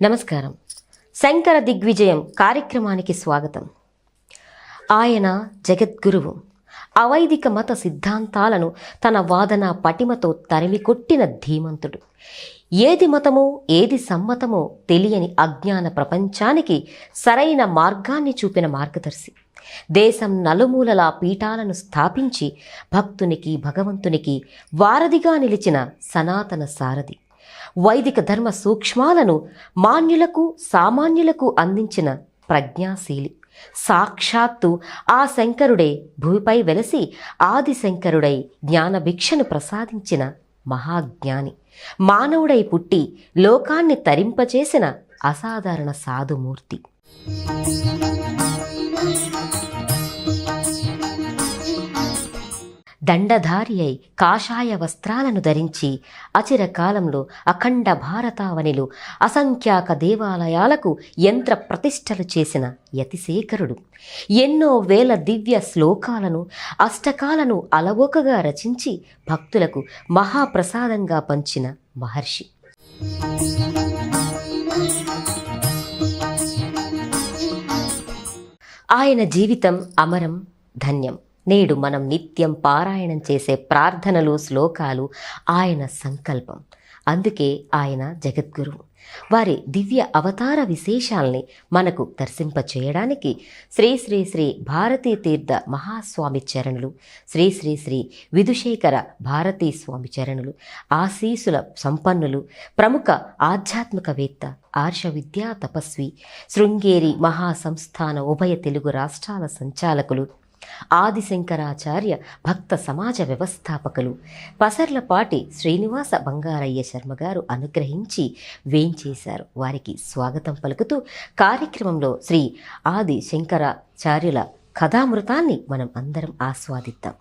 నమస్కారం. శంకర దిగ్విజయం కార్యక్రమానికి స్వాగతం. ఆయన జగద్గురువు. అవైదిక మత సిద్ధాంతాలను తన వాదన పటిమతో తరిమికొట్టిన ధీమంతుడు. ఏది మతమో ఏది సమ్మతమో తెలియని అజ్ఞాన ప్రపంచానికి సరైన మార్గాన్ని చూపిన మార్గదర్శి. దేశం నలుమూలలా పీఠాలను స్థాపించి భక్తునికి భగవంతునికి వారధిగా నిలిచిన సనాతన సారథి. వైదిక ధర్మ సూక్ష్మాలను మాన్యులకు సామాన్యులకు అందించిన ప్రజ్ఞాశీలి. సాక్షాత్తు ఆ శంకరుడే భూమిపై వెలసి ఆదిశంకరుడై జ్ఞానభిక్షను ప్రసాదించిన మహాజ్ఞాని. మానవుడై పుట్టి లోకాన్ని తరింపచేసిన అసాధారణ సాధుమూర్తి. దండధారి అయి కాషాయ వస్త్రాలను ధరించి అచిరకాలంలో అఖండ భారతావనిలో అసంఖ్యాక దేవాలయాలకు యంత్ర ప్రతిష్టలు చేసిన యతిశేఖరుడు. ఎన్నో వేల దివ్య శ్లోకాలను అష్టకాలను అలవోకగా రచించి భక్తులకు మహాప్రసాదంగా పంచిన మహర్షి. ఆయన జీవితం అమరం, ధన్యం. నేడు మనం నిత్యం పారాయణం చేసే ప్రార్థనలు, శ్లోకాలు ఆయన సంకల్పం. అందుకే ఆయన జగద్గురువు. వారి దివ్య అవతార విశేషాల్ని మనకు దర్శింపచేయడానికి శ్రీ శ్రీ శ్రీ భారతీ తీర్థ మహాస్వామి చరణులు, శ్రీ శ్రీ శ్రీ విధుశేఖర భారతీ స్వామి చరణులు, ఆశీసుల సంపన్నులు, ప్రముఖ ఆధ్యాత్మికవేత్త, ఆర్ష విద్యా తపస్వి, శృంగేరి మహాసంస్థాన ఉభయ తెలుగు రాష్ట్రాల సంచాలకులు, ఆదిశంకరాచార్య భక్త సమాజ వ్యవస్థాపకులు పసర్లపాటి శ్రీనివాస బంగారయ్య శర్మ గారు అనుగ్రహించి వేంచేశారు. వారికి స్వాగతం పలుకుతూ కార్యక్రమంలో శ్రీ ఆది శంకరాచార్యుల కథామృతాన్ని మనం అందరం ఆస్వాదిద్దాం.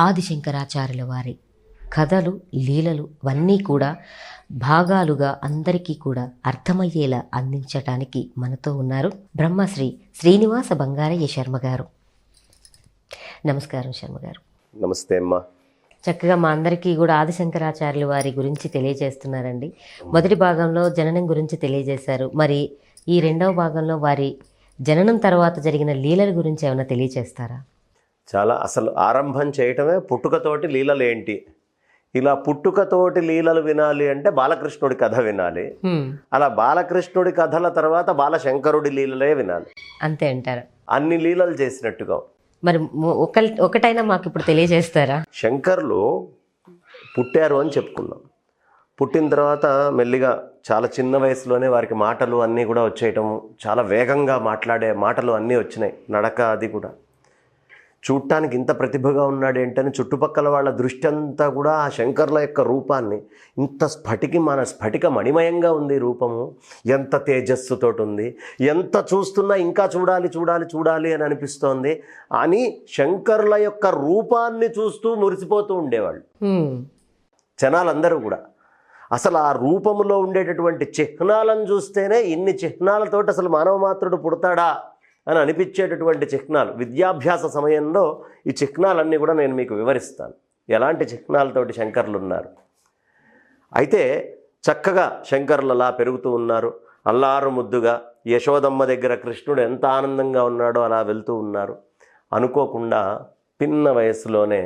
ఆదిశంకరాచార్యుల వారి కథలు, లీలలు అన్నీ కూడా భాగాలుగా అందరికీ కూడా అర్థమయ్యేలా అందించటానికి మనతో ఉన్నారు బ్రహ్మశ్రీ శ్రీనివాస బంగారయ్య శర్మ గారు. నమస్కారం శర్మ గారు. నమస్తే అమ్మా. చక్కగా మా అందరికీ కూడా ఆదిశంకరాచార్యుల వారి గురించి తెలియజేస్తున్నారండి. మొదటి భాగంలో జననం గురించి తెలియజేశారు. మరి ఈ రెండవ భాగంలో వారి జననం తర్వాత జరిగిన లీలల గురించి ఏమైనా తెలియజేస్తారా? చాలా అసలు ఆరంభం చేయటమే పుట్టుకతోటి లీలలు ఏంటి, ఇలా పుట్టుకతోటి లీలలు వినాలి అంటే బాలకృష్ణుడి కథ వినాలి. అలా బాలకృష్ణుడి కథల తర్వాత బాలశంకరుడి లీలలే వినాలి. అంతే అంటారు. అన్ని లీలలు చేసినట్టుగా. మరి ఒకటైనా మాకు ఇప్పుడు తెలియజేస్తారా? శంకర్లు పుట్టారు అని చెప్పుకున్నాం. పుట్టిన తర్వాత మెల్లిగా చాలా చిన్న వయసులోనే వారికి మాటలు అన్నీ కూడా వచ్చేయటం, చాలా వేగంగా మాట్లాడే మాటలు అన్నీ వచ్చినాయి. నడక అది కూడా. చూడటానికి ఇంత ప్రతిభగా ఉన్నాడు ఏంటని చుట్టుపక్కల వాళ్ళ దృష్టి అంతా కూడా ఆ శంకర్ల యొక్క రూపాన్ని, ఇంత స్ఫటిక మణిమయంగా ఉంది రూపము, ఎంత తేజస్సుతోటి ఉంది, ఎంత చూస్తున్నా ఇంకా చూడాలి చూడాలి చూడాలి అని అనిపిస్తోంది అని శంకర్ల యొక్క రూపాన్ని చూస్తూ మురిసిపోతూ ఉండేవాళ్ళు జనాలందరూ కూడా. అసలు ఆ రూపంలో ఉండేటటువంటి చిహ్నాలను చూస్తేనే ఇన్ని చిహ్నాలతోటి అసలు మానవ మాత్రుడు పుడతాడా అని అనిపించేటటువంటి చిహ్నాలు. విద్యాభ్యాస సమయంలో ఈ చిహ్నాలన్నీ కూడా నేను మీకు వివరిస్తాను, ఎలాంటి చిహ్నాలతోటి శంకర్లు ఉన్నారు. అయితే చక్కగా శంకర్లు అలా పెరుగుతూ ఉన్నారు. అల్లారు ముద్దుగా యశోదమ్మ దగ్గర కృష్ణుడు ఎంత ఆనందంగా ఉన్నాడో అలా వెళ్తూ ఉన్నారు. అనుకోకుండా పిన్న వయస్సులోనే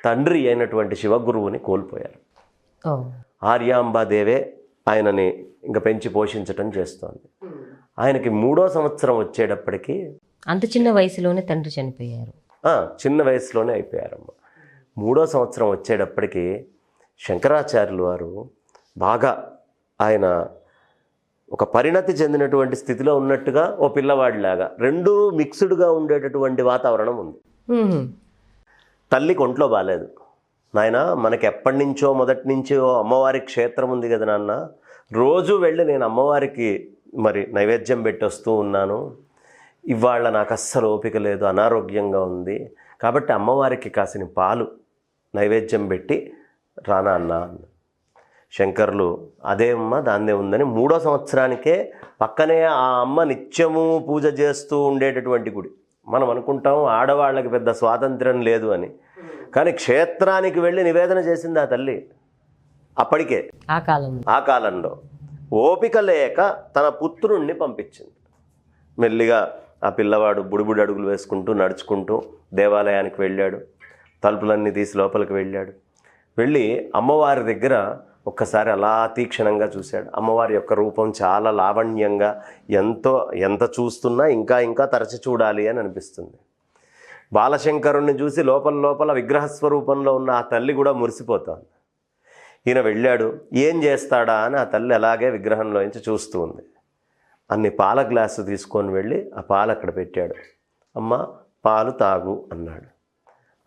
తండ్రి అయినటువంటి శివగురువుని కోల్పోయారు. ఆర్యాంబాదేవే ఆయనని ఇంకా పెంచి పోషించటం చేస్తోంది. ఆయనకి 3వ సంవత్సరం వచ్చేటప్పటికి, అంత చిన్న వయసులోనే తండ్రి చనిపోయారు. చిన్న వయసులోనే అయిపోయారమ్మ. 3వ సంవత్సరం వచ్చేటప్పటికి శంకరాచార్యులు వారు బాగా ఆయన ఒక పరిణతి చెందినటువంటి స్థితిలో ఉన్నట్టుగా ఓ పిల్లవాడిలాగా రెండూ మిక్స్డ్గా ఉండేటటువంటి వాతావరణం ఉంది. తల్లికి ఒంట్లో బాగాలేదు. నాయన మనకి ఎప్పటి నుంచో మొదటి నుంచో అమ్మవారి క్షేత్రం ఉంది కదా నాన్న, రోజు వెళ్ళి నేను అమ్మవారికి మరి నైవేద్యం పెట్టి వస్తూ ఉన్నాను. ఇవాళ నాకు అస్సలు ఓపిక లేదు, అనారోగ్యంగా ఉంది, కాబట్టి అమ్మవారికి కాసిన పాలు నైవేద్యం పెట్టి రానా అన్న. శంకర్లు అదే అమ్మ దాన్నే ఉందని 3వ సంవత్సరానికే పక్కనే ఆ అమ్మ నిత్యము పూజ చేస్తూ ఉండేటటువంటి గుడి. మనం అనుకుంటాం ఆడవాళ్ళకి పెద్ద స్వాతంత్రం లేదు అని, కానీ క్షేత్రానికి వెళ్ళి నివేదన చేసింది ఆ తల్లి అప్పటికే ఆ కాలంలో. ఓపిక లేక తన పుత్రుణ్ణి పంపించింది. మెల్లిగా ఆ పిల్లవాడు బుడిబుడి అడుగులు వేసుకుంటూ నడుచుకుంటూ దేవాలయానికి వెళ్ళాడు. తలుపులన్నీ తీసి లోపలికి వెళ్ళాడు. వెళ్ళి అమ్మవారి దగ్గర ఒక్కసారి అలా తీక్షణంగా చూశాడు. అమ్మవారి యొక్క రూపం చాలా లావణ్యంగా, ఎంత చూస్తున్నా ఇంకా ఇంకా తరచి చూడాలి అని అనిపిస్తుంది. బాలశంకరుణ్ణి చూసి లోపల విగ్రహస్వరూపంలో ఉన్న ఆ తల్లి కూడా మురిసిపోతోంది. ఈయన వెళ్ళాడు, ఏం చేస్తాడా అని ఆ తల్లి అలాగే విగ్రహంలోంచి చూస్తూ ఉంది. అన్ని పాల గ్లాసు తీసుకొని వెళ్ళి ఆ పాలు అక్కడ పెట్టాడు. అమ్మ పాలు తాగు అన్నాడు.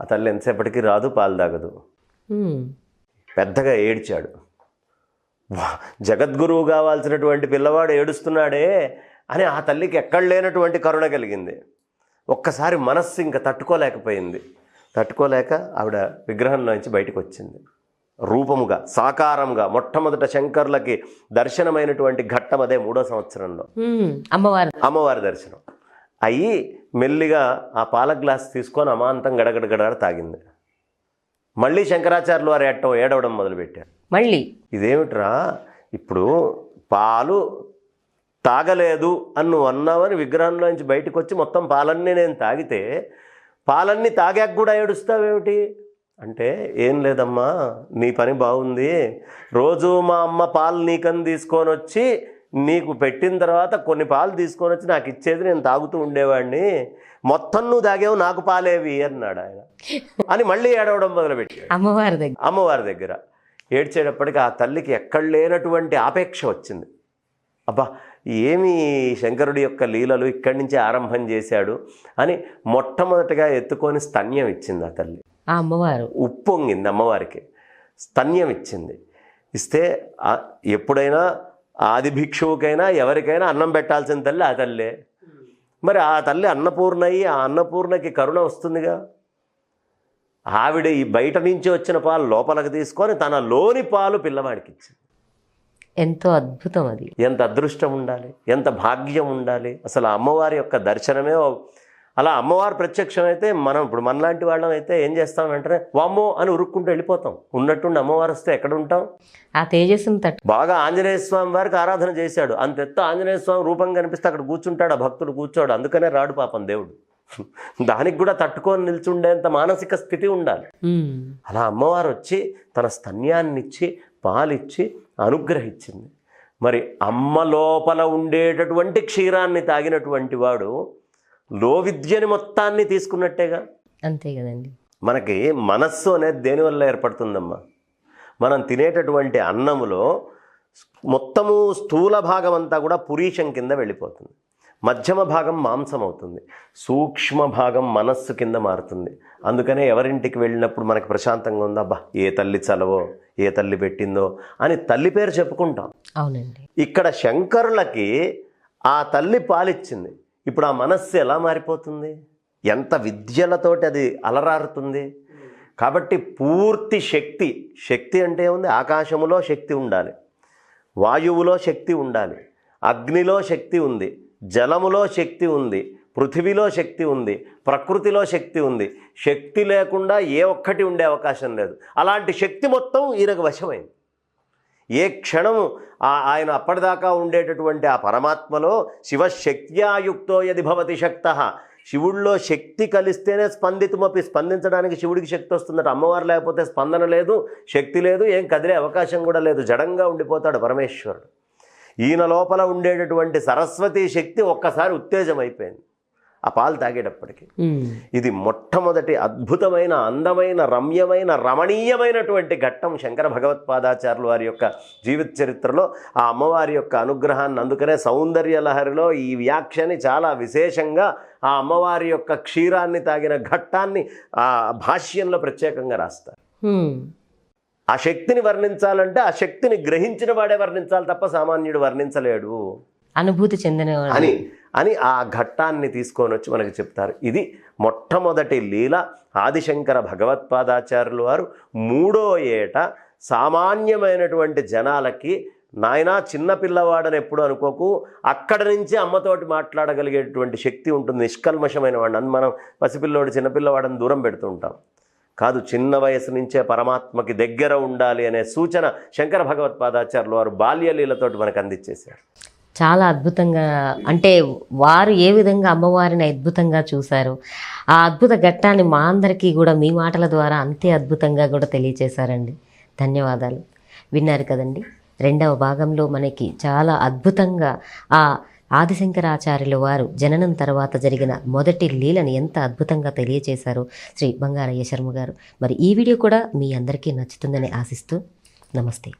ఆ తల్లి ఎంతసేపటికి రాదు, పాలు తాగదు. పెద్దగా ఏడ్చాడు. జగద్గురువు కావాల్సినటువంటి పిల్లవాడు ఏడుస్తున్నాడే అని ఆ తల్లికి ఎక్కడ లేనటువంటి కరుణ కలిగింది. ఒక్కసారి మనస్సు ఇంకా తట్టుకోలేక ఆవిడ విగ్రహంలోంచి బయటకు వచ్చింది. రూపముగా, సాకారంగా మొట్టమొదట శంకరులకి దర్శనమైనటువంటి ఘట్టం అదే 3వ సంవత్సరంలో అమ్మవారి దర్శనం అయ్యి మెల్లిగా ఆ పాల గ్లాస్ తీసుకొని అమాంతం గడగడ తాగింది. మళ్ళీ శంకరాచార్యులు వారు ఏడవడం మొదలుపెట్టారు. మళ్ళీ ఇదేమిట్రా, ఇప్పుడు పాలు తాగలేదు అని నువ్వు అన్నావని విగ్రహంలోంచి బయటకు వచ్చి మొత్తం పాలన్నీ నేను తాగితే పాలన్నీ తాగాక కూడా ఏడుస్తావేమిటి అంటే, ఏం లేదమ్మా, నీ పని బాగుంది. రోజు మా అమ్మ పాలు నీకని తీసుకొని వచ్చి నీకు పెట్టిన తర్వాత కొన్ని పాలు తీసుకొని వచ్చి నాకు ఇచ్చేది, నేను తాగుతూ ఉండేవాడిని. మొత్తం నువ్వు తాగేవు, నాకు పాలేవి అన్నాడు ఆయన. అని మళ్ళీ ఏడవడం మొదలుపెట్టాడు అమ్మవారి దగ్గర. ఏడ్చేటప్పటికి ఆ తల్లికి ఎక్కడ లేనటువంటి ఆపేక్ష వచ్చింది. అబ్బా, ఏమి శంకరుడి యొక్క లీలలు ఇక్కడి నుంచి ఆరంభం చేశాడు అని మొట్టమొదటిగా ఎత్తుకొని స్తన్యం ఇచ్చింది ఆ తల్లి. అమ్మవారు ఉప్పొంగింది, అమ్మవారికి స్తన్యం ఇచ్చింది. ఇస్తే ఎప్పుడైనా ఆది భిక్షువుకైనా ఎవరికైనా అన్నం పెట్టాల్సిన తల్లి ఆ తల్లే. మరి ఆ తల్లి అన్నపూర్ణ అయ్యి ఆ అన్నపూర్ణకి కరుణ వస్తుందిగా. ఆవిడ ఈ బయట నుంచి వచ్చిన పాలు లోపలికి తీసుకొని తన లోని పాలు పిల్లవాడికి ఇచ్చింది. ఎంతో అద్భుతం అది. ఎంత అదృష్టం ఉండాలి, ఎంత భాగ్యం ఉండాలి. అసలు అమ్మవారి యొక్క దర్శనమే అలా. అమ్మవారు ప్రత్యక్షమైతే మనం ఇప్పుడు మనలాంటి వాళ్ళం అయితే ఏం చేస్తామంటే వామ్మో అని ఉరుక్కుంటూ వెళ్ళిపోతాం. ఉన్నట్టుండి అమ్మవారు వస్తే ఎక్కడ ఉంటాం? ఆ తేజస్సును బాగా ఆంజనేయ స్వామి వారికి ఆరాధన చేశాడు. అంతెత్తు ఆంజనేయ స్వామి రూపం కనిపిస్తే అక్కడ కూర్చుంటాడు ఆ భక్తుడు, కూర్చోడు. అందుకనే రాడు పాపం దేవుడు. దానికి కూడా తట్టుకొని నిల్చుండేంత మానసిక స్థితి ఉండాలి. అలా అమ్మవారు వచ్చి తన స్తన్యాన్నిచ్చి పాలిచ్చి అనుగ్రహించింది. మరి అమ్మ లోపల ఉండేటటువంటి క్షీరాన్ని తాగినటువంటి వాడు లో విద్యని మొత్తాన్ని తీసుకున్నట్టేగా. అంతే కదండి. మనకి మనస్సు అనేది దేనివల్ల ఏర్పడుతుందమ్మా? మనం తినేటటువంటి అన్నములో మొత్తము స్థూల భాగం అంతా కూడా పురీషం కింద వెళ్ళిపోతుంది. మధ్యమ భాగం మాంసం అవుతుంది. సూక్ష్మ భాగం మనస్సు కింద మారుతుంది. అందుకనే ఎవరింటికి వెళ్ళినప్పుడు మనకు ప్రశాంతంగా ఉందా, అబ్బా ఏ తల్లి చలవో, ఏ తల్లి పెట్టిందో అని తల్లి పేరు చెప్పుకుంటాం. అవునండి. ఇక్కడ శంకరులకి ఆ తల్లి పాలిచ్చింది. ఇప్పుడు ఆ మనస్సు ఎలా మారిపోతుంది? ఎంత విద్యలతోటి అది అలరారుతుంది. కాబట్టి పూర్తి శక్తి అంటే ఏముంది? ఆకాశములో శక్తి ఉండాలి, వాయువులో శక్తి ఉండాలి, అగ్నిలో శక్తి ఉంది, జలములో శక్తి ఉంది, పృథివీలో శక్తి ఉంది, ప్రకృతిలో శక్తి ఉంది. శక్తి లేకుండా ఏ ఒక్కటి ఉండే అవకాశం లేదు. అలాంటి శక్తి మొత్తం ఈయనకు వశమైంది. ఏ క్షణము ఆయన అప్పటిదాకా ఉండేటటువంటి ఆ పరమాత్మలో శివశక్త్యాయుక్తో యది భవతి శక్తః, శివుడిలో శక్తి కలిస్తేనే స్పందితుమపి, స్పందించడానికి శివుడికి శక్తి వస్తుందట. అమ్మవారు లేకపోతే స్పందన లేదు, శక్తి లేదు, ఏం కదిలే అవకాశం కూడా లేదు. జడంగా ఉండిపోతాడు పరమేశ్వరుడు. ఈయన లోపల ఉండేటటువంటి సరస్వతీ శక్తి ఒక్కసారి ఉత్తేజం అయిపోయింది ఆ పాలు తాగేటప్పటికి. ఇది మొట్టమొదటి అద్భుతమైన, అందమైన, రమ్యమైన, రమణీయమైనటువంటి ఘట్టం శంకర భగవత్పాదాచార్యుల వారి యొక్క జీవిత చరిత్రలో ఆ అమ్మవారి యొక్క అనుగ్రహాన్ని. అందుకనే సౌందర్య లహరిలో ఈ వ్యాఖ్యని చాలా విశేషంగా ఆ అమ్మవారి యొక్క క్షీరాన్ని తాగిన ఘట్టాన్ని ఆ భాష్యంలో ప్రత్యేకంగా రాస్తారు. ఆ శక్తిని వర్ణించాలంటే ఆ శక్తిని గ్రహించిన వాడే వర్ణించాలి తప్ప సామాన్యుడు వర్ణించలేడు. అనుభూతి చెందిన అని ఆ ఘట్టాన్ని తీసుకొని వచ్చి మనకి చెప్తారు. ఇది మొట్టమొదటి లీల. ఆదిశంకర భగవత్పాదాచార్యుల వారు 3వ ఏట సామాన్యమైనటువంటి జనాలకి, నాయనా చిన్నపిల్లవాడని ఎప్పుడు అనుకోకు, అక్కడి నుంచి అమ్మతోటి మాట్లాడగలిగేటువంటి శక్తి ఉంటుంది, నిష్కల్మషమైన వాడిని. మనం పసిపిల్లోడు చిన్నపిల్లవాడని దూరం పెడుతూ ఉంటాం. కాదు, చిన్న వయసు నుంచే పరమాత్మకి దగ్గర ఉండాలి అనే సూచన శంకర భగవత్పాదాచార్యులు వారు బాల్యలీలతోటి మనకు అందించేశారు. చాలా అద్భుతంగా, అంటే వారు ఏ విధంగా అమ్మవారిని అద్భుతంగా చూశారు, ఆ అద్భుత ఘట్టాన్ని మా అందరికీ కూడా మీ మాటల ద్వారా అంతే అద్భుతంగా కూడా తెలియచేశారండి. ధన్యవాదాలు. విన్నారు కదండి, రెండవ భాగంలో మనకి చాలా అద్భుతంగా ఆ ఆదిశంకరాచార్యుల వారు జననం తర్వాత జరిగిన మొదటి లీలని ఎంత అద్భుతంగా తెలియచేశారు శ్రీ బంగారయ్య శర్మ గారు. మరి ఈ వీడియో కూడా మీ అందరికీ నచ్చుతుందని ఆశిస్తూ నమస్తే.